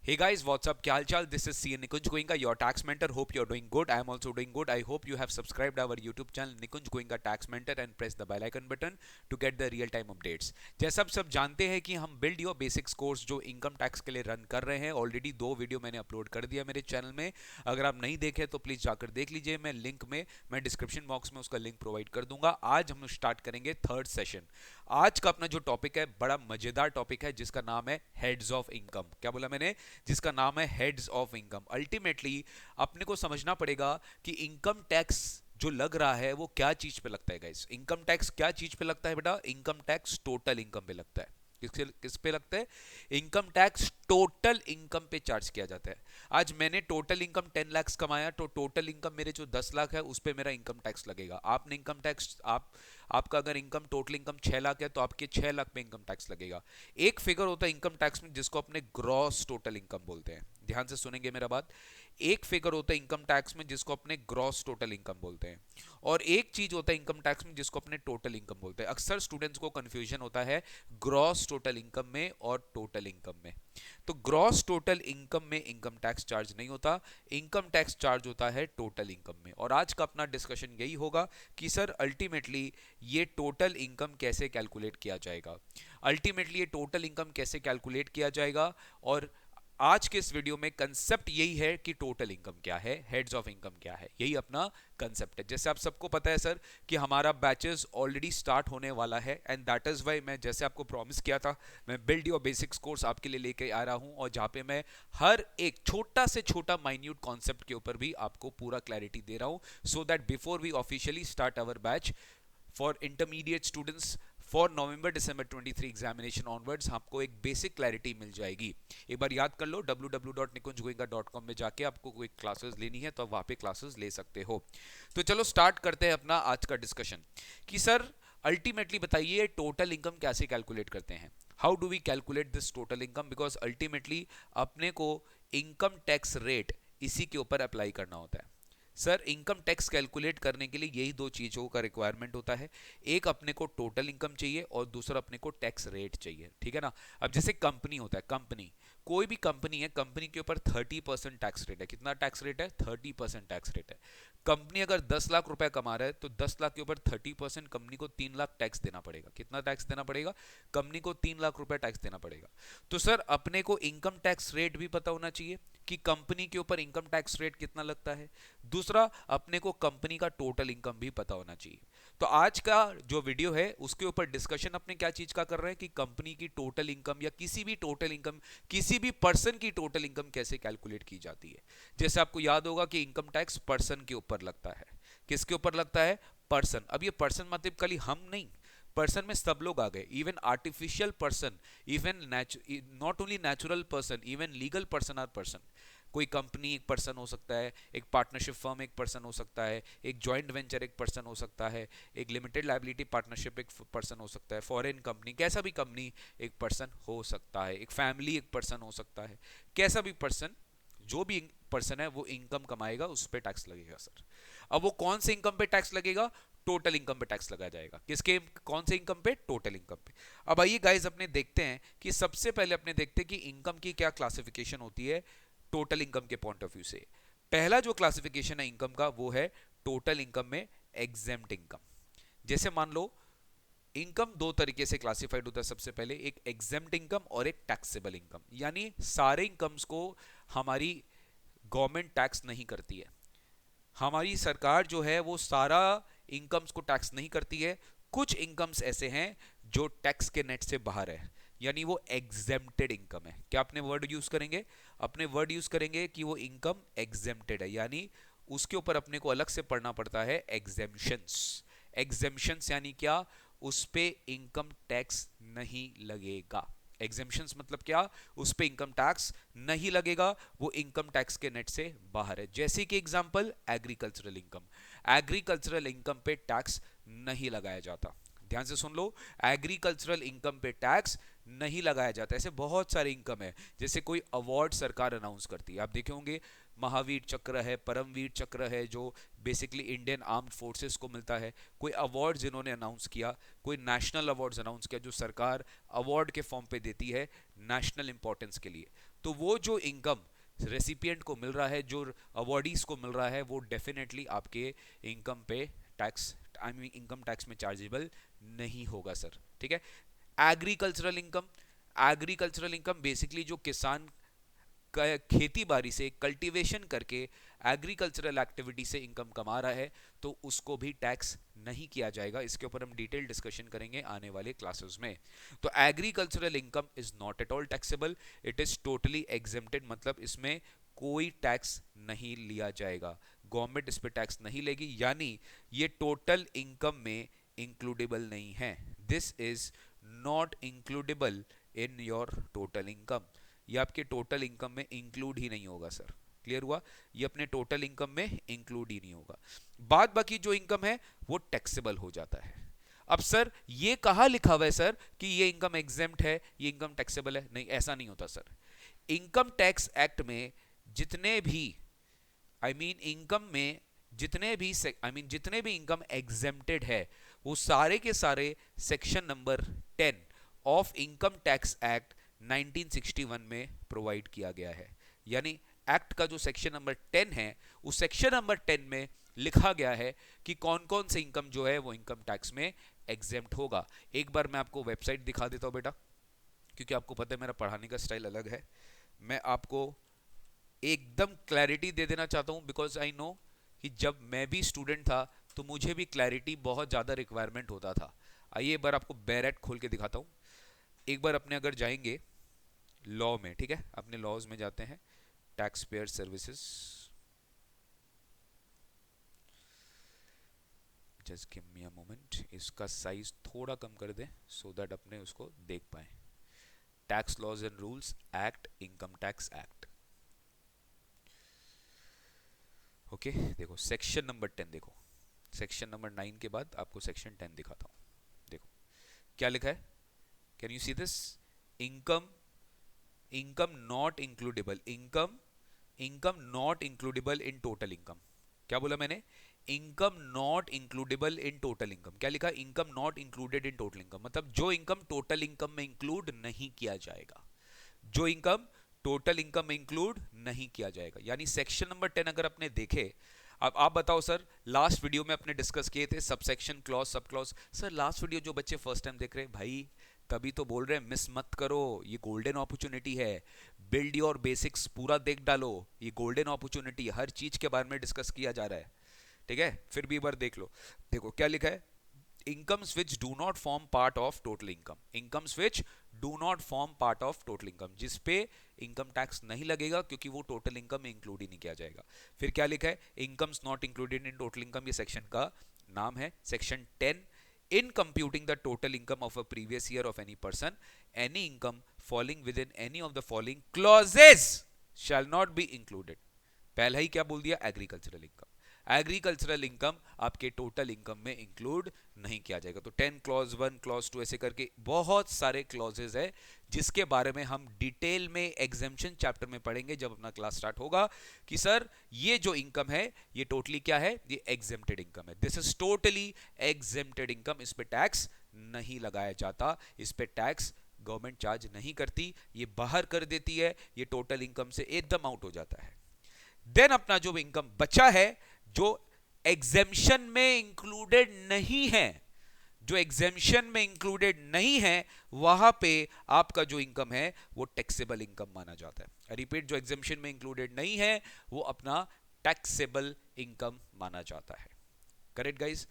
Hey guys, what's up? क्या हाल चाल? This is CN Nikunj Goenka, your tax mentor. Hope you're doing good. I am also doing good. I hope you have subscribed our YouTube channel Nikunj Goenka Tax Mentor and press the bell icon button to get the real time updates. जैसा आप सब जानते हैं कि हम build your basics course जो income tax के लिए रन कर रहे हैं, ऑलरेडी 2 वीडियो मैंने अपलोड कर दिया मेरे चैनल में. अगर आप नहीं देखे तो प्लीज जाकर देख लीजिए. मैं डिस्क्रिप्शन बॉक्स में उसका लिंक प्रोवाइड कर दूंगा. आज हम स्टार्ट करेंगे थर्ड सेशन. आज का अपना जो टॉपिक है बड़ा मजेदार टॉपिक है जिसका नाम है हेड्स ऑफ इनकम. क्या बोला मैंने? जिसका नाम है हेड्स ऑफ इनकम. अल्टीमेटली अपने को समझना पड़ेगा कि इनकम टैक्स जो लग रहा है वो क्या चीज पे लगता है गाइस. इनकम टैक्स क्या चीज पे लगता है बेटा? इनकम टैक्स टोटल इनकम पे लगता है. किस पे लगता है? इनकम टैक्स टोटल इनकम पे चार्ज किया जाता है. आज मैंने टोटल इनकम 10 लाख कमाया तो टोटल इनकम मेरे जो 10 लाख है उस पे मेरा इनकम टैक्स लगेगा. आपने इनकम टैक्स आपका अगर इनकम टोटल इनकम 6 लाख है तो आपके 6 लाख पे इनकम टैक्स लगेगा. एक फिगर होता है इनकम टैक्स में जिसको अपने ग्रॉस टोटल इनकम बोलते हैं. ध्यान से सुनेंगे मेरा बात. एक फिगर होता है इनकम टैक्स में जिसको अपने ग्रॉस टोटल इनकम बोलते हैं और एक चीज होता है इनकम टैक्स में जिसको अपने टोटल इनकम बोलते हैं. अक्सर स्टूडेंट्स को कंफ्यूजन होता है ग्रॉस टोटल इनकम में और टोटल इनकम में. तो ग्रॉस टोटल इनकम में इनकम टैक्स चार्ज नहीं होता. इनकम टैक्स चार्ज होता है टोटल इनकम में. और आज का अपना डिस्कशन यही होगा कि सर अल्टीमेटली ये टोटल इनकम कैसे कैलकुलेट किया जाएगा. अल्टीमेटली ये टोटल इनकम कैसे कैलकुलेट किया जाएगा. और आज के इस वीडियो में कंसेप्ट यही है कि टोटल इनकम क्या है, हेड्स ऑफ इनकम क्या है. यही अपना कंसेप्ट है. जैसे आप सबको पता है सर कि हमारा बैचेस ऑलरेडी स्टार्ट होने वाला है एंड दैट इज वाई मैं जैसे आपको प्रॉमिस किया था मैं बिल्ड योर बेसिक्स कोर्स आपके लिए लेके आ रहा हूं और जहां पे मैं हर एक छोटा से छोटा माइन्यूट कॉन्सेप्ट के ऊपर भी आपको पूरा क्लैरिटी दे रहा हूं so that before we officially start our batch for intermediate students for November December 23 examination onwards आपको एक बेसिक क्लैरिटी मिल जाएगी. एक बार याद कर लो www.nikunjgoenka.com में जाके आपको कोई क्लासेस लेनी है तो आप वहां पे क्लासेस ले सकते हो. तो चलो स्टार्ट करते हैं अपना आज का डिस्कशन कि सर अल्टीमेटली बताइए टोटल इनकम कैसे कैलकुलेट करते हैं. How do we calculate this total income because ultimately अपने को इनकम टैक्स रेट इसी के ऊपर अप्लाई करना होता है. सर इनकम टैक्स कैलकुलेट करने के लिए यही दो चीजों का रिक्वायरमेंट होता है. एक अपने को टोटल इनकम चाहिए और दूसरा अपने को टैक्स रेट चाहिए. ठीक है ना. अब जैसे कंपनी होता है, कंपनी कोई भी कंपनी है, कंपनी के ऊपर 30% टैक्स रेट है. कितना टैक्स रेट है? 30% टैक्स रेट है. कंपनी अगर 10 लाख रुपए कमा रहा है तो 10 लाख के ऊपर 30% कंपनी को 3 लाख टैक्स देना पड़ेगा. कितना टैक्स देना पड़ेगा? कंपनी को 3 लाख रुपए टैक्स देना पड़ेगा. तो सर अपने को इनकम टैक्स रेट भी पता होना चाहिए कि कंपनी के ऊपर इनकम टैक्स रेट कितना लगता है. दूसरा अपने को कंपनी का टोटल इनकम भी पता होना चाहिए. तो आज का जो वीडियो है उसके ऊपर डिस्कशन अपने क्या चीज का कर रहे हैं कि कंपनी की टोटल इनकम या किसी भी टोटल इनकम, किसी भी पर्सन की टोटल इनकम कैसे कैलकुलेट की जाती है. जैसे आपको याद होगा कि इनकम टैक्स पर्सन के ऊपर लगता है. किसके ऊपर लगता है? पर्सन. अब ये पर्सन मतलब खाली हम नहीं, पर्सन में सब लोग आ गए. Even artificial person, even not only natural person, even legal person are person. कोई कंपनी एक पर्सन हो सकता है, एक पार्टनरशिप फर्म एक पर्सन हो सकता है, एक जॉइंट वेंचर एक पर्सन हो सकता है, एक लिमिटेड लायबिलिटी पार्टनरशिप एक पर्सन हो सकता है, फॉरेन कंपनी, कैसा भी कंपनी एक पर्सन हो सकता है, एक फैमिली एक पर्सन हो सकता है. कैसा भी पर्सन, जो भी पर्सन है वो इनकम कमाएगा उस पर टैक्स लगेगा सर. अब वो कौन से इनकम पे टैक्स लगेगा? टोटल इनकम पे टैक्स लगा जाएगा. किसके, कौन से इनकम पे? टोटल इनकम पे. अब आइए गाइस अपने देखते हैं कि सबसे पहले अपने देखते हैं कि इनकम की क्या क्लासिफिकेशन होती है टोटल इनकम के पॉइंट ऑफ व्यू से. पहला जो क्लासिफिकेशन है इनकम का वो है टोटल इनकम में एग्जेम्प्ट इनकम. जैसे मान लो इनकम दो तरीके से क्लासिफाइड होता है. सबसे पहले एक एग्जेम्प्ट इनकम और एक टैक्सेबल इनकम. यानी सारे इनकम्स को हमारी गवर्नमेंट टैक्स नहीं करती है. हमारी सरकार जो है वो सारा इनकम्स को टैक्स नहीं करती है. कुछ इनकम्स ऐसे हैं जो टैक्स के नेट से बाहर है, यानी वो एग्जेम्प्टेड इनकम है. क्या अपने वर्ड यूज करेंगे? अपने वर्ड यूज करेंगे कि वो इनकम एग्जेम्प्टेड है, यानी उसके ऊपर अपने को अलग से पढ़ना पड़ता है एग्जेम्पशंस. एग्जेम्पशंस यानी क्या? उस पे इनकम टैक्स नहीं लगेगा. एग्जेम्पशंस मतलब क्या? उस पे इनकम टैक्स नहीं लगेगा, वो इनकम टैक्स के नेट से बाहर है. जैसे कि example agricultural income. Agricultural income पे टैक्स नहीं लगाया जाता. ध्यान से सुन लो, एग्रीकल्चरल इनकम पे टैक्स नहीं लगाया जाता. ऐसे बहुत सारे इनकम है. जैसे कोई अवार्ड सरकार अनाउंस करती है, आप देखे होंगे महावीर चक्र है, परमवीर चक्र है, जो बेसिकली इंडियन आर्म्ड फोर्सेस को मिलता है. कोई अवार्ड जिन्होंने अनाउंस किया, कोई नेशनल अवार्ड्स अनाउंस किया जो सरकार अवार्ड के फॉर्म पे देती है नेशनल इंपॉर्टेंस के लिए. तो वो जो इनकम रेसिपिएंट को मिल रहा है, जो अवॉर्डीज को मिल रहा है, वो डेफिनेटली आपके इनकम पे tax, I mean income tax में चार्जेबल नहीं होगा सर। ठीक है। Agricultural income, agricultural income basically जो किसान खेती बाड़ी से कल्टीवेशन करके एग्रीकल्चरल एक्टिविटी से इनकम कमा रहा है, तो उसको भी टैक्स नहीं किया जाएगा। इसके ऊपर हम डिटेल डिस्कशन करेंगे आने वाले क्लासेस में। तो agricultural income is not at all taxable, it is totally exempted, मतलब इसमें कोई टैक्स नहीं लिया जाएगा, गवर्नमेंट इस पे टैक्स नहीं लेगी, यानी ये टोटल इनकम में इंक्लूडेबल नहीं है। This is not includable in your total income, ये आपके टोटल इनकम में इंक्लूड ही नहीं होगा सर। क्लियर हुआ? ये अपने टोटल इनकम में इंक्लूड ही नहीं होगा। बाद बाकी जो इनकम है वो टैक्सेबल हो जाता है। अब सर ये कहाँ लिखा हुआ है सर कि ये इनकम एग्जेम्प्ट है, ये इनकम टैक्सेबल है? नहीं, ऐसा नहीं होता सर। इनकम टैक्स एक्ट में जितने भी इनकम में जितने भी इनकम एग्जेम्प्टेड है, वो सारे के सारे section number 10 of income tax act 1961 में प्रोवाइड किया गया है। यानी एक्ट का जो सेक्शन नंबर 10 है, उस सेक्शन नंबर 10 में लिखा गया है कि कौन कौन से इनकम जो है वो इनकम टैक्स में एग्जेम्प्ट होगा। एक बार मैं आपको वेबसाइट दिखा देता हूं बेटा, क्योंकि आपको पता है मेरा पढ़ाने का स्टाइल अलग है। मैं आपको एकदम क्लैरिटी दे देना चाहता हूं, बिकॉज आई नो कि जब मैं भी स्टूडेंट था तो मुझे भी क्लैरिटी बहुत ज़्यादा रिक्वायरमेंट होता था। आइए एक बार आपको बैरेट खोल के दिखाता हूं। एक बार अपने अगर जाएंगे लॉ में, ठीक है, अपने लॉज में जाते हैं, tax payer services, just give me a moment, इसका साइज थोड़ा कम कर दें सो दैट अपने उसको देख पाए। Tax laws and rules act, income tax act, okay. देखो सेक्शन नंबर 10, देखो सेक्शन नंबर 9 के बाद आपको सेक्शन 10 दिखाता हूं। देखो क्या लिखा है, can you see this? Income not includable, income not includable in total income. क्या बोला मैंने? Income not includable in total income. क्या लिखा? Income not included in total income, मतलब जो इनकम टोटल इनकम में इंक्लूड नहीं किया जाएगा, जो इनकम टोटल इनकम में इंक्लूड नहीं किया जाएगा। यानी सेक्शन नंबर 10 अगर अपने देखे, अब आप बताओ सर, लास्ट वीडियो में अपने डिस्कस किए थे subsection clause, sub clause. Sir last video जो बच्चे फर्स्ट टाइम देख रहे हैं भाई, तभी तो बोल रहे हैं मिस मत करो, ये गोल्डन अपॉर्चुनिटी है, बिल्ड योर बेसिक्स पूरा देख डालो, ये गोल्डन अपॉर्चुनिटी, हर चीज के बारे में डिस्कस किया जा रहा है। ठीक है, फिर भी एक बार देख लो। देखो क्या लिखा है, incomes which do not form part of total income, incomes which do not form part of total income, जिस पे इनकम टैक्स नहीं लगेगा क्योंकि वो टोटल इनकम में इंक्लूड ही नहीं किया जाएगा। फिर क्या लिखा है, incomes not included in total income, ये सेक्शन का नाम है, section 10। In computing the total income of a previous year of any person, any income falling within any of the following clauses shall not be included। पहला ही क्या बोल दिया? Agricultural income. Agricultural income आपके total income में include नहीं किया जाएगा। तो 10 क्लॉज 1 क्लॉज 2 ऐसे करके बहुत सारे क्लॉजेस है, जिसके बारे में हम डिटेल में एग्जेम्पशन चैप्टर में पढ़ेंगे जब अपना क्लास स्टार्ट होगा, कि सर ये जो इनकम है ये टोटली क्या है, ये एग्जेम्प्टेड इनकम है, this is totally exempted income, इस पे टैक्स नहीं लगाया जाता, इस पे टैक्स गवर्नमेंट चार्ज नहीं करती, ये बाहर कर देती है, ये टोटल इनकम से एकदम आउट हो जाता है। देन अपना जो इनकम बचा है, जो एग्जेम्पशन में इंक्लूडेड नहीं है, जो एग्जेम्पशन में इंक्लूडेड नहीं है, वहां पे आपका जो इनकम है वो टैक्सेबल इनकम माना जाता है। रिपीट, जो एग्जेम्पशन में इंक्लूडेड नहीं है वो अपना टैक्सेबल इनकम माना जाता है। Correct guys?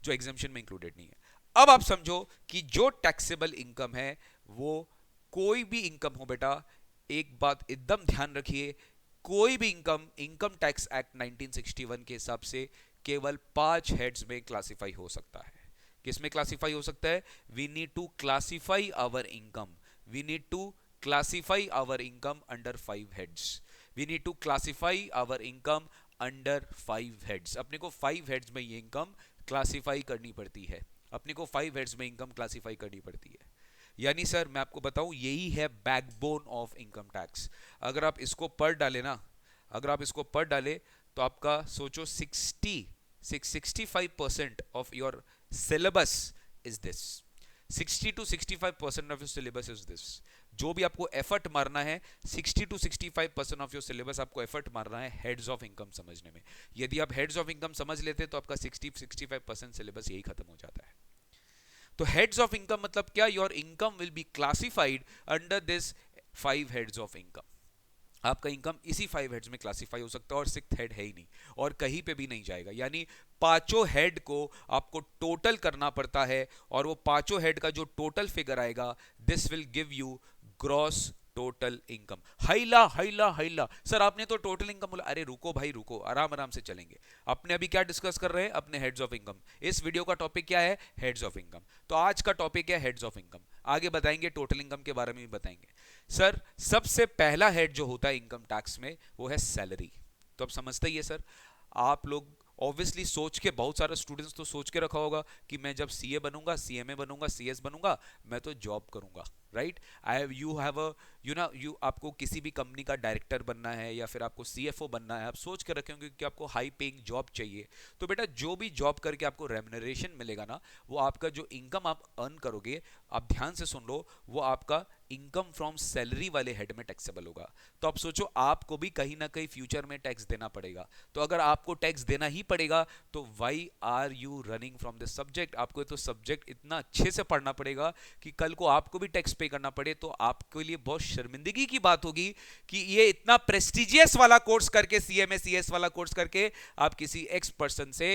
जो एग्जेम्पशन में इंक्लूडेड नहीं है। अब आप समझो कि जो टैक्सेबल इनकम है वो कोई भी इनकम हो बेटा, एक बात एकदम ध्यान रखिए, कोई भी इनकम इनकम टैक्स एक्ट 1961 के हिसाब से केवल 5 हेड्स में क्लासिफाई हो सकता है। किस में क्लासिफाई हो सकता है? We need to classify our income, we need to classify our income under 5 heads, we need to classify our income under 5 heads. अपने को 5 हेड्स में ये इनकम क्लासिफाई करनी पड़ती है, अपने को 5 हेड्स में इनकम क्लासिफाई करनी पड़ती है। यानी सर मैं आपको बताऊं, यही है बैकबोन ऑफ इनकम टैक्स। अगर आप इसको पढ़ डाले ना, अगर आप इसको पढ़ डाले तो आपका सोचो 65% of your syllabus is this, 60 to 65% of your syllabus is this. जो भी आपको एफर्ट मारना है 60 to 65% ऑफ योर सिलेबस आपको एफर्ट मारना है हेड्स ऑफ इनकम समझने में। यदि आप हेड्स ऑफ इनकम समझ लेते तो आपका 60-65% सिलेबस यही खत्म हो जाता है। तो हेड्स ऑफ इनकम मतलब क्या? Your income will be classified under this 5 heads of income. आपका इनकम इसी 5 हेड्स में क्लासिफाई हो सकता है, और 6th हेड है ही नहीं और कहीं पे भी नहीं जाएगा। यानी पांचों हेड को आपको टोटल करना पड़ता है, और वो पांचों हेड का जो टोटल फिगर आएगा, this will give you gross total income. हाइला हाइला हाइला sir आपने तो टोटल इनकम बोला। अरे रुको भाई रुको, आराम आराम से चलेंगे। अपने अभी क्या डिस्कस कर रहे हैं? अपने हेड्स ऑफ इनकम। इस वीडियो का टॉपिक क्या है? Heads of income. तो आज का टॉपिक है हेड्स ऑफ इनकम। आगे बताएंगे टोटल इनकम के बारे में भी बताएंगे। सर सबसे पहला हेड जो होता है इनकम टैक्स में वो है सैलरी। तो अब समझते ही है सर। आप लोग ऑब्वियसली सोच के, बहुत सारे स्टूडेंट्स तो सोच के रखा होगा कि मैं जब सीए बनूंगा, सीएमए बनूंगा, सीएस बनूंगा, मैं तो जॉब करूंगा, right? I you have a you आपको किसी भी कंपनी का डायरेक्टर बनना है या फिर आपको सीएफओ बनना है, आप सोच के रखे होंगे कि आपको हाई पेइंग जॉब चाहिए। तो बेटा जो भी जॉब करके आपको रेम्युनरेशन मिलेगा ना, वो आपका जो इनकम आप अर्न करोगे, आप ध्यान से सुन लो, वो आपका इनकम फ्रॉम सैलरी वाले हेड में टैक्सेबल होगा। तो आप सोचो आपको भी कहीं ना कहीं फ्यूचर में टैक्स देना पड़ेगा। तो अगर आपको टैक्स देना ही पड़ेगा तो why are you running from this subject? आपको तो सब्जेक्ट इतना अच्छे से पढ़ना पड़ेगा कि कल को आपको भी टैक्स पे करना पड़े तो आपके लिए बहुत शर्मिंदगी की बात होगी कि ये इतना प्रेस्टिजियस वाला कोर्स करके, सीएमए सीएस वाला कोर्स करके आप किसी एक्स पर्सन से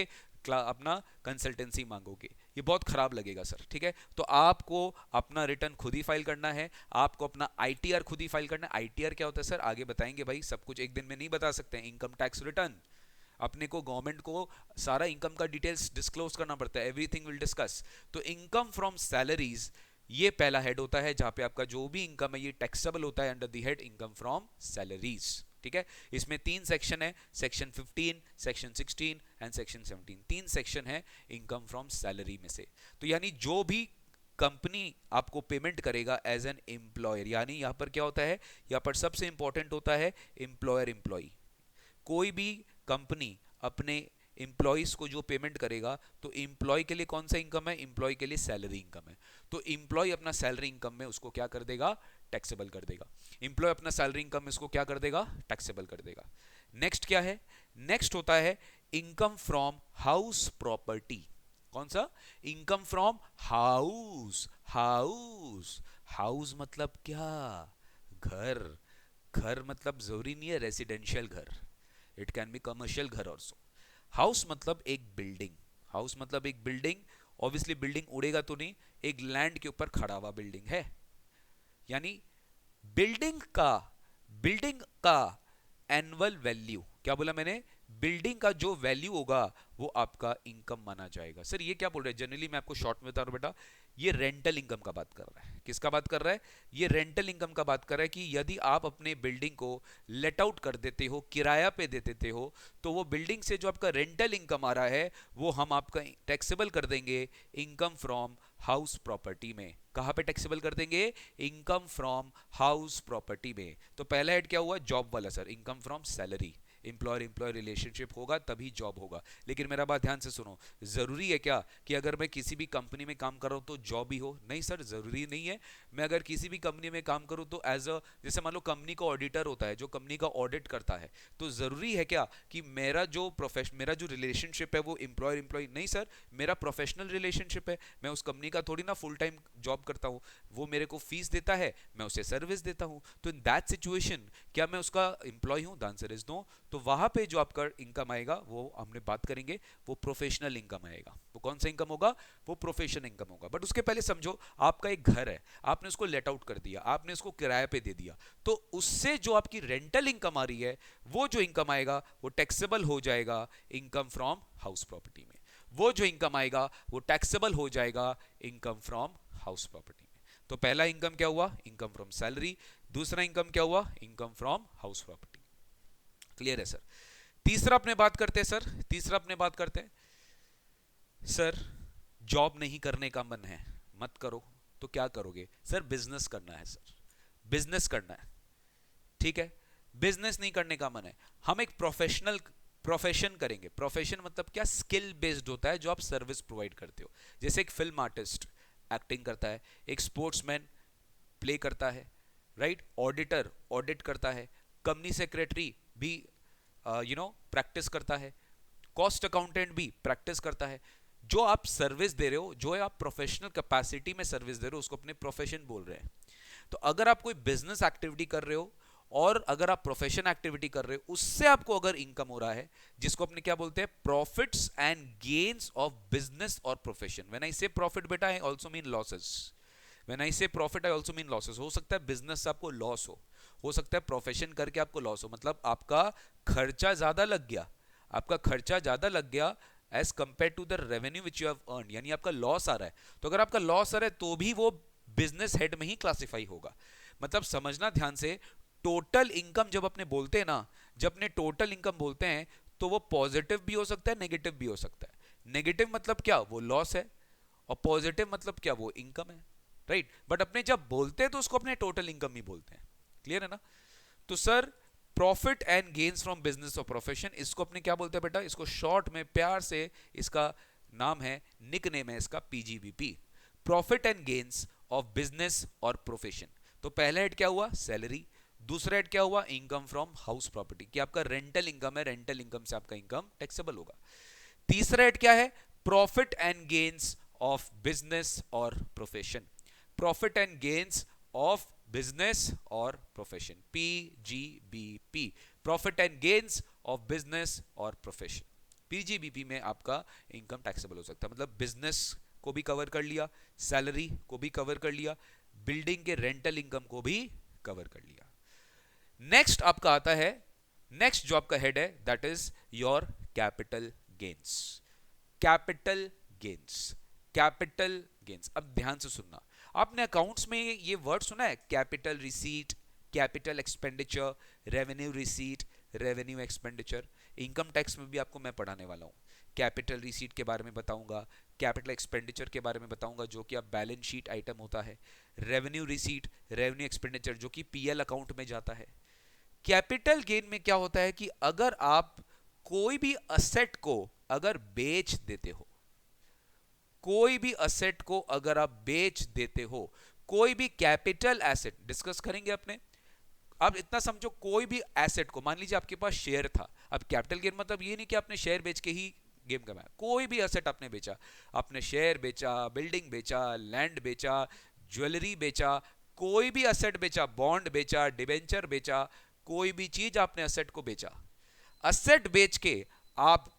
अपना कंसल्टेंसी मांगोगे। ये बहुत खराब लगेगा सर, ठीक है? तो आपको अपना रिटर्न खुद ही फाइल करना है, आपको अपना आईटीआर खुद ही फाइल करना है। आईटीआर क्या होता है सर? आगे बताएंगे भाई, सब कुछ एक दिन में नहीं बता सकते हैं। इनकम टैक्स रिटर्न, अपने को गवर्नमेंट को सारा इनकम का डिटेल्स डिस्क्लोज करना पड़ता है। Everything will discuss. तो इनकम फ्रॉम सैलरीज ये पहला हेड होता है जहां पे आपका जो भी इनकम है ये टैक्सेबल होता है under the head income from salaries, ठीक है? इसमें 3 सेक्शन है, section 15, section 16 and section 17। 3 section है इनकम फ्रॉम सैलरी में से। तो यानी जो भी कंपनी आपको पेमेंट करेगा एज एन एम्प्लॉयर, यानी यहां पर क्या होता है? यहां पर सबसे इंपॉर्टेंट होता है एम्प्लॉयर एम्प्लॉय। कोई भी कंपनी अपने एम्प्लॉयज को जो पेमेंट करेगा, तो एम्प्लॉय के लिए कौन सा इनकम है? एम्प्लॉय के लिए सैलरी इनकम है। तो एम्प्लॉय अपना सैलरी इनकम में उसको क्या कर देगा? टैक्सेबल कर देगा। एम्प्लॉय अपना सैलरी इनकम में उसको क्या कर देगा? टैक्सेबल कर देगा। नेक्स्ट क्या है? नेक्स्ट होता है इनकम फ्रॉम हाउस प्रॉपर्टी। कौन सा? Income from house. House, house मतलब क्या? घर। घर मतलब जरूरी नहीं है रेसिडेंशियल घर, इट कैन बी कमर्शियल घर ऑल्सो। हाउस मतलब एक बिल्डिंग। हाउस मतलब एक बिल्डिंग। ऑब्वियसली बिल्डिंग उड़ेगा तो नहीं, एक लैंड के ऊपर खड़ा हुआ बिल्डिंग है। यानी बिल्डिंग का एनुअल वैल्यू, क्या बोला मैंने? बिल्डिंग का जो वैल्यू होगा वो आपका इनकम माना जाएगा। सर ये क्या बोल रहे हैं? जनरली मैं आपको शॉर्ट में बता रहा हूं बेटा, ये रेंटल इनकम का बात कर रहा है। किसका बात कर रहा है? ये रेंटल इनकम का बात कर रहा है कि यदि आप अपने बिल्डिंग को लेट आउट कर देते हो, किराया पे दे देते हो, तो वो बिल्डिंग से जो आपका रेंटल इनकम आ रहा है वो हम आपका टैक्सेबल कर देंगे इनकम फ्रॉम हाउस प्रॉपर्टी में। कहां पे टैक्सेबल कर देंगे? इनकम फ्रॉम हाउस प्रॉपर्टी में। तो पहला हेड क्या हुआ? जॉब वाला sir, income from salary. Employer employee relationship होगा तभी जॉब होगा। लेकिन मेरा बात ध्यान से सुनो, जरूरी है क्या कि अगर मैं किसी भी कंपनी में काम कर रहा हूं तो जॉब ही हो? नहीं सर, जरूरी नहीं है। मैं अगर किसी भी कंपनी में काम करूं तो एज अ, जैसे मान लो कंपनी का ऑडिटर होता है जो कंपनी का ऑडिट करता है, तो जरूरी है क्या कि मेरा जो रिलेशनशिप है वो एम्प्लॉयर एम्प्लॉय? नहीं सर, मेरा प्रोफेशनल रिलेशनशिप है। मैं उस कंपनी का थोड़ी ना फुल टाइम जॉब करता हूं। वो मेरे को फीस देता है, मैं उसे सर्विस देता हूं। तो इन दैट सिचुएशन क्या मैं उसका एम्प्लॉय हूं? The answer is no. तो वहां पे जो आपका इनकम आएगा वो हमने बात करेंगे, वो प्रोफेशनल इनकम आएगा। वो कौन सा इनकम होगा? वो प्रोफेशनल इनकम होगा। बट उसके पहले समझो, आपका एक घर है, आपने उसको लेट आउट कर दिया, आपने उसको किराए पे दे दिया, तो उससे जो आपकी रेंटल इनकम आ रही है, वो जो इनकम आएगा वो टैक्सेबल हो जाएगा इनकम फ्रॉम हाउस प्रॉपर्टी में। वो जो इनकम आएगा वो टैक्सेबल हो जाएगा इनकम फ्रॉम हाउस प्रॉपर्टी में। तो पहला इनकम क्या हुआ? Income from salary. दूसरा इनकम क्या हुआ? Income from house property. Clear है सर? तीसरा अपने बात करते हैं सर, तीसरा अपने बात करते हैं सर, जॉब नहीं करने का मन है, मत करो, तो क्या करोगे? सर बिजनेस करना है सर, बिजनेस करना है, ठीक है? बिजनेस नहीं करने का मन है, हम एक प्रोफेशन करेंगे। प्रोफेशन मतलब क्या? स्किल बेस्ड होता है जो आप सर्विस प्रोवाइड करते हो। जैसे एक फिल्म आर्टिस्ट एक्टिंग करता है, एक स्पोर्ट्समैन प्ले करता है, राइट? ऑडिटर ऑडिट करता है, कंपनी सेक्रेटरी भी प्रैक्टिस करता है, कॉस्ट अकाउंटेंट भी प्रैक्टिस करता है। जो आप सर्विस दे रहे हो, जो आप प्रोफेशनल कैपेसिटी में सर्विस दे रहे हो, उसको अपने प्रोफेशन बोल रहे हैं। तो अगर आप कोई बिजनेस एक्टिविटी कर रहे हो और अगर आप प्रोफेशन एक्टिविटी कर रहे हो, उससे आपको अगर इनकम हो रहा है, जिसको अपने क्या बोलते हैं, profits and gains of business और profession. When I say profit बेटा, I also mean losses. When I say profit, I also mean losses. हो सकता है बिजनेस से आपको लॉस हो सकता है प्रोफेशन करके आपको लॉस हो, मतलब आपका खर्चा ज्यादा लग गया, आपका खर्चा ज्यादा लग गया as compare to the revenue which you have earn, यानी आपका लॉस आ रहा है। तो अगर आपका लॉस आ रहा है तो भी वो बिजनेस हेड में ही क्लासिफाई होगा। मतलब समझना ध्यान से, टोटल इनकम जब अपने बोलते हैं ना, जब अपने टोटल इनकम बोलते हैं तो वो पॉजिटिव भी हो सकता है, नेगेटिव भी हो सकता है। नेगेटिव मतलब क्या, वो लॉस है, और पॉजिटिव मतलब क्या, वो इनकम है, राइट? बट अपने जब बोलते हैं तो उसको अपने टोटल इनकम ही बोलते हैं। क्लियर है ना? तो sir, profit and gains from business और प्रोफेशन, इसको अपने क्या बोलते हैं बेटा? इसको शॉर्ट में प्यार से, इसका नाम है, निक नेम है इसका, PGBP, profit and gains of business और प्रोफेशन। तो पहला हेड क्या हुआ, सैलरी। दूसरा हेड क्या हुआ, इनकम फ्रॉम हाउस प्रॉपर्टी, कि आपका रेंटल इनकम है, रेंटल इनकम से आपका इनकम टैक्सेबल होगा। तीसरा हेड क्या है, profit and gains of business और profession, profit and gains of business और profession, PGBP, profit and gains of business और प्रोफेशन। पीजीबीपी में आपका इनकम टैक्सेबल हो सकता है, मतलब बिजनेस को भी कवर कर लिया, सैलरी को भी कवर कर लिया, बिल्डिंग के रेंटल इनकम को भी कवर कर लिया। नेक्स्ट आपका आता है, नेक्स्ट जो आपका हेड है, that is your capital gains. Capital gains, capital gains. अब ध्यान से सुनना, आपने अकाउंट्स में ये वर्ड सुना है, capital receipt, capital expenditure, revenue receipt, revenue expenditure. Income tax में भी आपको मैं पढ़ाने वाला हूँ, कैपिटल रिसीट के बारे में बताऊंगा, कैपिटल एक्सपेंडिचर के बारे में बताऊंगा जो कि आप बैलेंस शीट आइटम होता है, रेवेन्यू रिसीट, रेवेन्यू एक्सपेंडिचर जो कि पीएल अकाउंट में जाता है। कैपिटल गेन में क्या होता है कि अगर आप कोई भी असेट को अगर बेच देते हो, कोई भी असेट को अगर आप बेच देते हो, कोई भी कैपिटल एसेट डिस्कस करेंगे अपने, अब इतना समझो, कोई भी एसेट को, मान लीजिए आपके पास शेयर था, अब कैपिटल गेन मतलब ये नहीं कि आपने शेयर बेच के ही गेम कमाया, कोई भी एसेट आपने बेचा, आपने शेयर बेचा, बिल्डिंग बेचा, लैंड बेचा, ज्वेलरी बेचा, कोई भी एसेट बेचा, बॉन्ड बेचा, डिबेंचर बेचा, कोई भी चीज आपने एसेट को बेचा, एसेट बेच के आप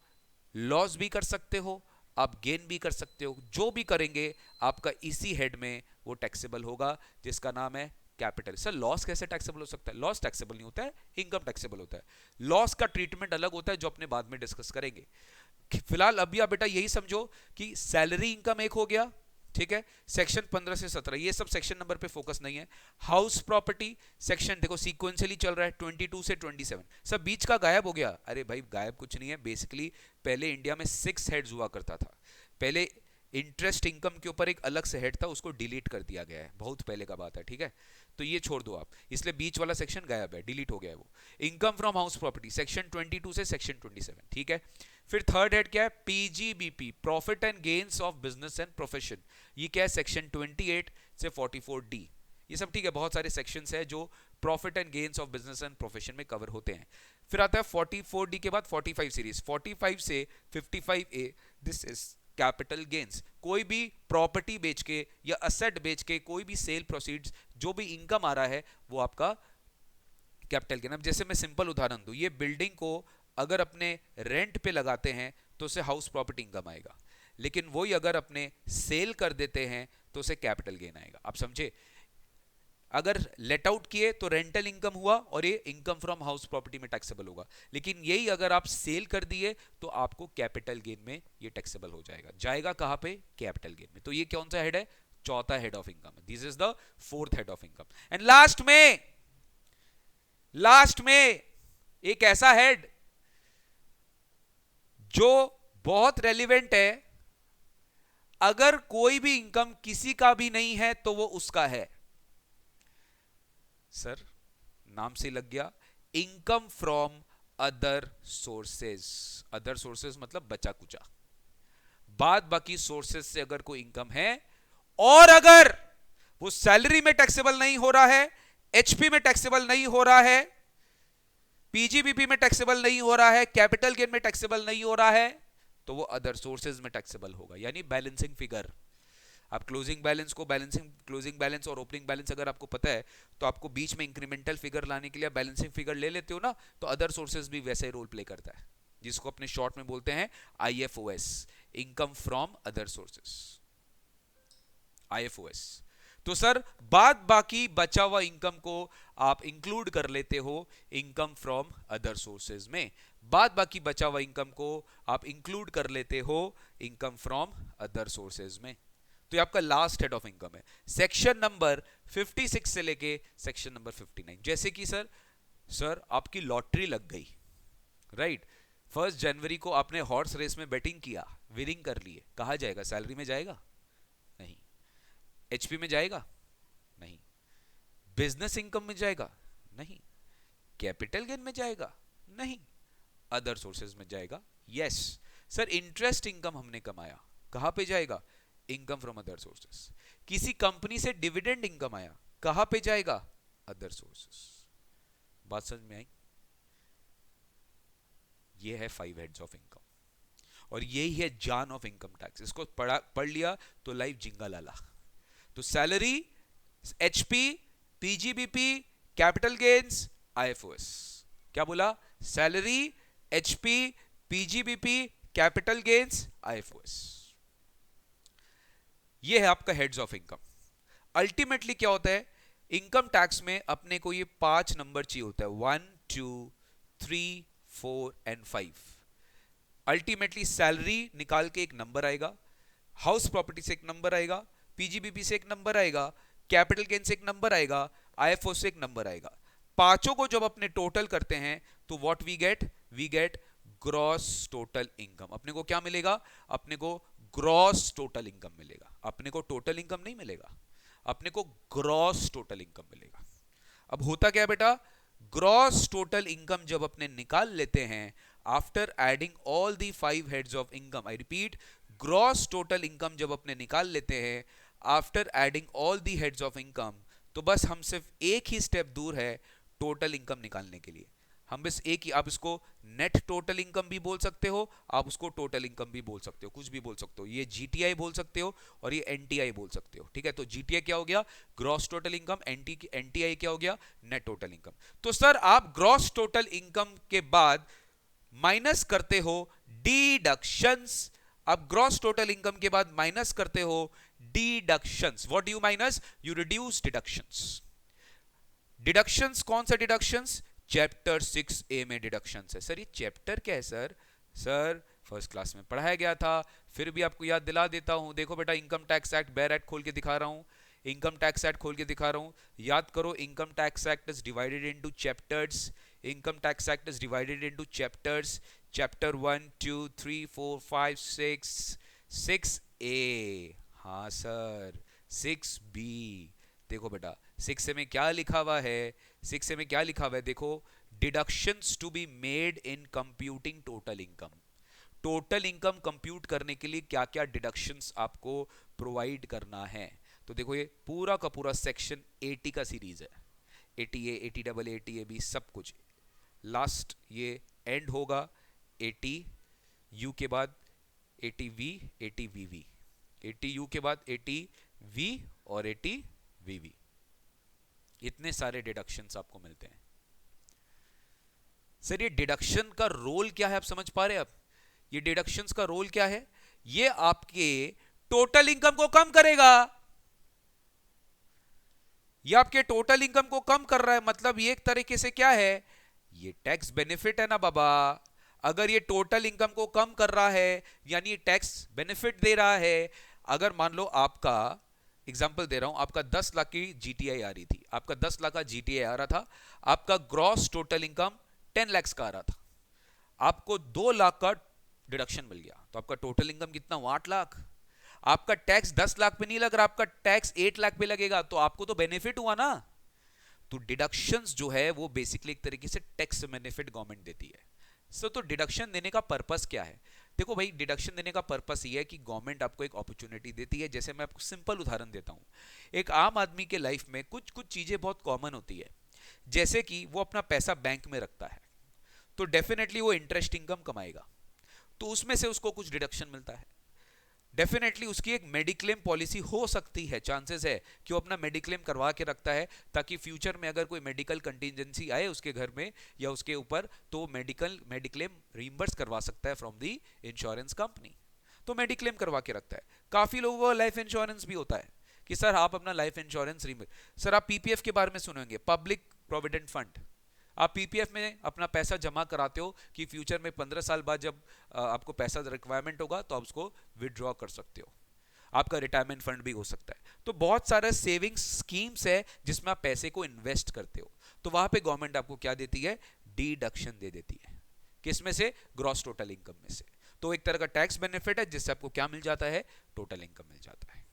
लॉस भी कर सकते हो, आप गेन भी कर सकते हो, जो भी करेंगे आपका इसी हेड में वो टैक्सेबल होगा, जिसका नाम है कैपिटल। सर लॉस कैसे टैक्सेबल हो सकता है? लॉस टैक्सेबल नहीं होता है, इनकम टैक्सेबल होता है। लॉस का ट्रीटमेंट अलग होता है जो अपने बाद में डिस्कस करेंगे। फिलहाल अभी आप बेटा यही समझो कि सैलरी इनकम एक हो गया, ठीक है, सेक्शन 15 से 17, ये सब सेक्शन नंबर पे फोकस नहीं है। हाउस प्रॉपर्टी सेक्शन देखो सीक्वेंशियली चल रहा है 22 से 27, सब बीच का गायब हो गया। अरे भाई गायब कुछ नहीं है, बेसिकली पहले इंडिया में 6 हेड्स हुआ करता था, पहले इंटरेस्ट इनकम के ऊपर एक अलग से हेड था, उसको डिलीट कर दिया गया है, बहुत पहले का बात है, ठीक है, तो ये छोड़ दो आप, इसलिए बीच वाला सेक्शन गायब है, डिलीट हो गया है वो। Income from house property section 22 से सेक्शन 27, ठीक है। फिर थर्ड हेड क्या है, PGBP, profit and gains of business and profession, ये क्या है, सेक्शन 28 से 44D, ये सब ठीक है, बहुत सारे सेक्शंस है जो profit and gains of business and profession में कवर होते हैं। फिर आता है 44D के बाद 45 सीरीज, 45 से 55A, this is capital gains, कोई भी प्रॉपर्टी बेच के या असेट बेच के कोई भी सेल प्रोसीड्स, जो भी इनकम आ रहा है वो आपका कैपिटल गेन। अब जैसे मैं सिंपल उदाहरण दूं, ये बिल्डिंग को अगर अपने रेंट पे लगाते हैं तो उसे हाउस प्रॉपर्टी इनकम आएगा, लेकिन वही अगर अपने सेल कर देते हैं तो उसे कैपिटल गेन आएगा। आप समझे, अगर लेट आउट किए तो रेंटल इनकम हुआ और ये इनकम फ्रॉम हाउस प्रॉपर्टी में टैक्सेबल होगा, लेकिन यही अगर आप सेल कर दिए तो आपको कैपिटल गेन में ये टैक्सेबल हो जाएगा। जाएगा कहां पे, कैपिटल गेन में। तो ये कौन सा हेड है, चौथा head of income, this is the fourth head of income. And last में एक ऐसा हेड जो बहुत रेलिवेंट है, अगर कोई भी इनकम किसी का भी नहीं है तो वो उसका है। सर नाम से लग गया, income from other sources. Other sources मतलब बचा कुचा, बाद बाकी सोर्सेज से अगर कोई इनकम है और अगर वो सैलरी में टैक्सेबल नहीं हो रहा है, एचपी में टैक्सेबल नहीं हो रहा है, पीजीबीपी में टैक्सेबल नहीं हो रहा है, कैपिटल गेन में टैक्सेबल नहीं हो रहा है, तो वो अदर सोर्सेज में टैक्सेबल होगा। यानी बैलेंसिंग फिगर, आप क्लोजिंग बैलेंस को क्लोजिंग बैलेंस और ओपनिंग बैलेंस अगर आपको पता है तो आपको बीच में इंक्रीमेंटल फिगर लाने के लिए बैलेंसिंग फिगर ले लेते हो ना, तो अदर सोर्सेज भी वैसे ही रोल प्ले करता है, जिसको अपने शॉर्ट में बोलते हैं IFOS, income from other sources, IFOS. तो सर बाद बाकी बचा हुआ इनकम को आप इंक्लूड कर लेते हो इनकम फ्रॉम अदर सोर्सेज में, बाद बाकी बचा हुआ इनकम को आप इंक्लूड कर लेते हो इनकम फ्रॉम अदर सोर्सेज में। तो ये आपका लास्ट हेड ऑफ इनकम है, सेक्शन नंबर 56 से लेके सेक्शन नंबर 59। जैसे कि सर आपकी लॉटरी लग गई, राइट, 1 जनवरी को आपने हॉर्स रेस में बेटिंग किया, विनिंग कर लिए, कहा जाएगा? सैलरी में जाएगा? नहीं। एचपी में जाएगा? नहीं। बिजनेस इनकम में जाएगा? नहीं। कैपिटल गेन में जाएगा? नहीं। अदर सोर्सेज में जाएगा? यस। सर इंटरेस्ट इनकम हमने कमाया, कहां पे जाएगा? Income from other sources. किसी कंपनी से डिविडेंड इनकम आया, कहां पे जाएगा? Other sources. बात समझ में आई? ये है 5 हेड्स ऑफ इनकम, और यही है जान ऑफ इनकम टैक्स। इसको पढ़ लिया तो लाइफ जिंगा लाला। तो salary, HP, PGBP, capital gains, IFOS. क्या बोला? Salary, HP, PGBP, capital gains, IFOS. ये है आपका हेड्स ऑफ इनकम। अल्टीमेटली क्या होता है इनकम टैक्स में? अपने को ये 5 नंबर चाहिए होता है, 1 2 3 4 एंड 5। अल्टीमेटली सैलरी निकाल के एक नंबर आएगा, हाउस प्रॉपर्टी से एक नंबर आएगा, पीजीबीपी से एक नंबर आएगा, कैपिटल गेन से एक नंबर आएगा, आईएफओ से एक नंबर आएगा। पांचों को जब अपने टोटल करते हैं तो what we get gross total income. अपने को क्या मिलेगा? अपने को ग्रॉस टोटल इनकम मिलेगा। अपने को टोटल इनकम नहीं मिलेगा, अपने को ग्रॉस टोटल इनकम मिलेगा। अब होता क्या है बेटा, ग्रॉस टोटल इनकम जब अपने निकाल लेते हैं after adding all the 5 heads of income, I repeat, gross total income जब अपने निकाल लेते हैं after adding all the heads of income, तो बस हम सिर्फ एक ही स्टेप दूर है टोटल इनकम निकालने के लिए। हम बस एक ही, आप इसको नेट टोटल इनकम भी बोल सकते हो, आप उसको टोटल इनकम भी बोल सकते हो, कुछ भी बोल सकते हो। ये जीटीआई बोल सकते हो और ये एनटीआई बोल सकते हो, ठीक है? तो जीटीआई क्या हो गया? Gross total income. एनटीआई क्या हो गया? Net total income. तो सर आप ग्रॉस टोटल इनकम के बाद माइनस करते हो डिडक्शंस। अब ग्रॉस टोटल इनकम के बाद माइनस करते हो deductions. What do you minus? You reduce deductions. Deductions कौन सा डिडक्शंस? चैप्टर 6A में डिडक्शंस है। सर ये चैप्टर क्या है सर फर्स्ट क्लास में पढ़ाया गया था, फिर भी आपको याद दिला देता हूं। देखो बेटा, income tax act, bare act खोल के दिखा रहा हूं, इनकम टैक्स एक्ट खोल के दिखा रहा हूं। याद करो, income tax act is divided into chapters. Income tax act is divided into chapters. Chapter 1 2 3 4 5 6 6A, हाँ सर 6B। देखो बेटा 6A में क्या लिखा हुआ है? 6A में क्या लिखा हुआ है? देखो, deductions to be made in computing total income. Total income compute करने के लिए क्या क्या डिडक्शंस आपको प्रोवाइड करना है। तो देखो, ये पूरा का पूरा सेक्शन 80 का सीरीज है, 80A 80AA 80AB सब कुछ। लास्ट ये एंड होगा 80U के बाद 80V 80VV, 80U के बाद 80V और 80VV। इतने सारे डिडक्शंस आपको मिलते हैं। सर ये डिडक्शन का रोल क्या है, आप समझ पा रहे हैं? अब ये डिडक्शंस का रोल क्या है? ये आपके टोटल इनकम को कम करेगा। ये आपके टोटल इनकम को कम कर रहा है, मतलब ये एक तरीके से क्या है? ये टैक्स बेनिफिट है ना बाबा। अगर ये टोटल इनकम को कम कर रहा है यानी ये टैक्स बेनिफिट दे रहा है। अगर मान लो आपका एग्जाम्पल दे रहा हूं, आपका 10 लाख की जीटीआई आ रही थी, आपका 10 लाख का जीटीआई आ रहा था, आपका ग्रॉस टोटल इनकम 10 लाख का आ रहा था, आपको 2 लाख का डिडक्शन मिल गया, तो आपका टोटल इनकम कितना हुआ? 8 लाख। आपका टैक्स 10 लाख पे नहीं लग रहा, आपका टैक्स 8 लाख पे लगेगा, तो आपको तो बेनिफिट हुआ ना। तो डिडक्शंस जो है वो बेसिकली एक तरीके से टैक्स बेनिफिट गवर्नमेंट देती है। सो तो डिडक्शन देने का पर्पस क्या है? देखो भाई, डिडक्शन देने का पर्पस ये है कि गवर्नमेंट आपको एक अपॉर्चुनिटी देती है। जैसे मैं आपको सिंपल उदाहरण देता हूँ, एक आम आदमी के लाइफ में कुछ कुछ चीजें बहुत कॉमन होती है। जैसे कि वो अपना पैसा बैंक में रखता है, तो डेफिनेटली वो इंटरेस्ट इनकम कमाएगा, तो उसमें से उसको कुछ डिडक्शन मिलता है। डेफिनेटली उसकी एक मेडिक्लेम पॉलिसी हो सकती है, चांसेस है कि वो अपना मेडिक्लेम करवा के रखता है, ताकि फ्यूचर में अगर कोई मेडिकल कंटीजेंसी आए उसके घर में या उसके ऊपर, तो मेडिक्लेम रीइंबर्स करवा सकता है फ्रॉम दी इंश्योरेंस कंपनी। तो मेडिक्लेम करवा के रखता है। काफी लोगों को लाइफ इंश्योरेंस भी होता है कि सर आप अपना लाइफ इंश्योरेंस रीइंबर्स, सर आप पीपीएफ के बारे में सुनेंगे, पब्लिक प्रोविडेंट फंड। आप पीपीएफ में अपना पैसा जमा कराते हो कि फ्यूचर में 15 साल बाद जब आपको पैसा रिक्वायरमेंट होगा तो आप उसको विड्रॉ कर सकते हो। आपका रिटायरमेंट फंड भी हो सकता है। तो बहुत सारे सेविंग स्कीम्स है जिसमें आप पैसे को इन्वेस्ट करते हो, तो वहां पे गवर्नमेंट आपको क्या देती है, डिडक्शन दे देती है। किसमें से, ग्रॉस टोटल इनकम में से। तो एक तरह का टैक्स बेनिफिट है जिससे आपको क्या मिल जाता है, टोटल इनकम मिल जाता है।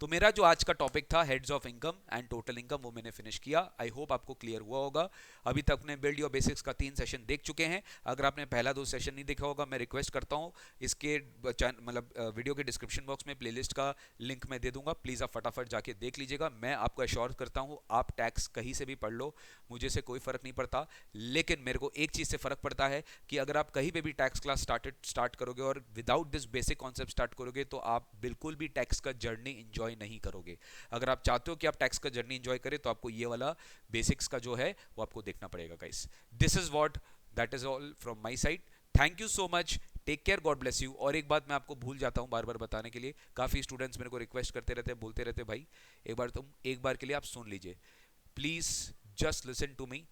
तो मेरा जो आज का टॉपिक था heads of income and total income, वो मैंने फिनिश किया। आई होप आपको क्लियर हुआ होगा। अभी तक ने बिल्ड योर बेसिक्स का 3 सेशन देख चुके हैं। अगर आपने पहला 2 सेशन नहीं देखा होगा, मैं रिक्वेस्ट करता हूँ इसके वीडियो के डिस्क्रिप्शन बॉक्स में प्लेलिस्ट का लिंक मैं दे दूंगा, प्लीज़ आप फटाफट जाके देख लीजिएगा। मैं आपको एश्योर करता हूँ आप टैक्स कहीं से भी पढ़ लो, मुझे से कोई फ़र्क नहीं पड़ता, लेकिन मेरे को एक चीज़ से फ़र्क पड़ता है कि अगर आप कहीं पे भी टैक्स क्लास स्टार्ट करोगे और without this basic concept start करोगे, तो आप बिल्कुल भी टैक्स का जर्नी इंजॉय नहीं करोगे। अगर आप चाहते हो कि आप टैक्स का जर्नी एंजॉय करें, तो आपको ये वाला बेसिक्स का जो है वो आपको देखना पड़ेगा guys. This is what, that is all from my side. Thank you so much, take care, God bless you. और एक बात मैं आपको भूल जाता हूं बार बार बताने के लिए, काफी स्टूडेंट्स मेरे को रिक्वेस्ट करते रहते हैं, बोलते रहते हैं भाई एक बार के लिए आप सुन लीजिए, please just listen to me.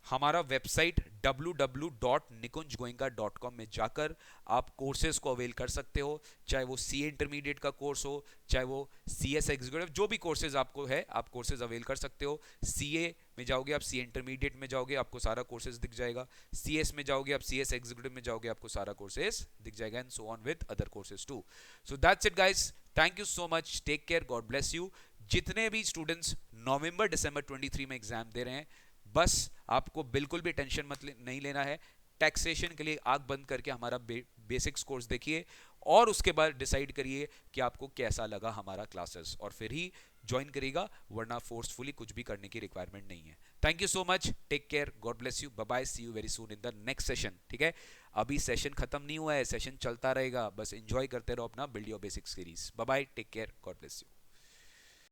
हमारा वेबसाइट www.nikunjgoenka.com में जाकर आप कोर्सेज को अवेल कर सकते हो, चाहे वो सीए इंटरमीडिएट का कोर्स हो, चाहे वो सीएस एग्जीक्यूटिव, जो भी कोर्सेज आपको है आप कोर्सेज अवेल कर सकते हो। सीए में जाओगे आप, सीए इंटरमीडिएट में जाओगे आपको सारा कोर्सेज दिख जाएगा। सीएस में जाओगे आप, सीएस एग्जीक्यूटिव में जाओगे आपको सारा कोर्सेज दिख जाएगा, and so on with other courses too. So that's it guys, thank you so much, take care, God bless you. जितने भी स्टूडेंट्स नवंबर दिसंबर 23 में एग्जाम दे रहे हैं, बस आपको बिल्कुल भी टेंशन नहीं लेना है। टैक्सेशन के लिए आंख बंद करके हमारा बेसिक्स कोर्स देखिए और उसके बाद डिसाइड करिए कि आपको कैसा लगा हमारा क्लासेस, और फिर ही ज्वाइन करिएगा, वरना फोर्सफुली कुछ भी करने की रिक्वायरमेंट नहीं है। Thank you so much, take care, God bless you, bye bye, see you very soon in the next session. ठीक है, अभी सेशन खत्म नहीं हुआ है, सेशन चलता रहेगा, बस एंजॉय करते रहो अपना build your basics series. Bye bye, take care, God bless you.